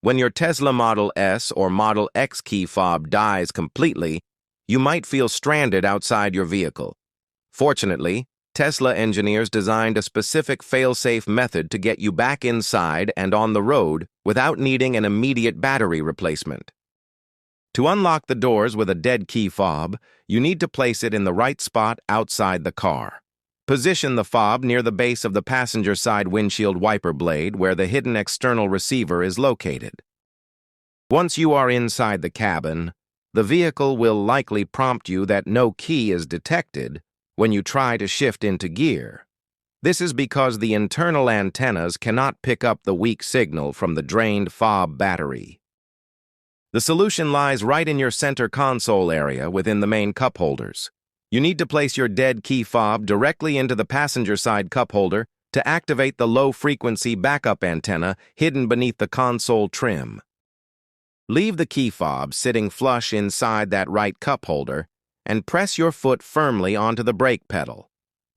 When your Tesla Model S or Model X key fob dies completely, you might feel stranded outside your vehicle. Fortunately, Tesla engineers designed a specific fail-safe method to get you back inside and on the road without needing an immediate battery replacement. To unlock the doors with a dead key fob, you need to place it in the right spot outside the car. Position the fob near the base of the passenger side windshield wiper blade where the hidden external receiver is located. Once you are inside the cabin, the vehicle will likely prompt you that no key is detected when you try to shift into gear. This is because the internal antennas cannot pick up the weak signal from the drained fob battery. The solution lies right in your center console area within the main cup holders. You need to place your dead key fob directly into the passenger side cup holder to activate the low-frequency backup antenna hidden beneath the console trim. Leave the key fob sitting flush inside that right cup holder and press your foot firmly onto the brake pedal.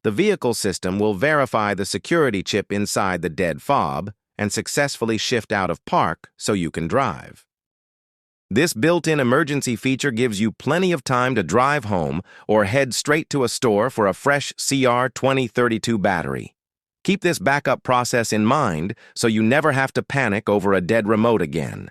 The vehicle system will verify the security chip inside the dead fob and successfully shift out of park so you can drive. This built-in emergency feature gives you plenty of time to drive home or head straight to a store for a fresh CR2032 battery. Keep this backup process in mind so you never have to panic over a dead remote again.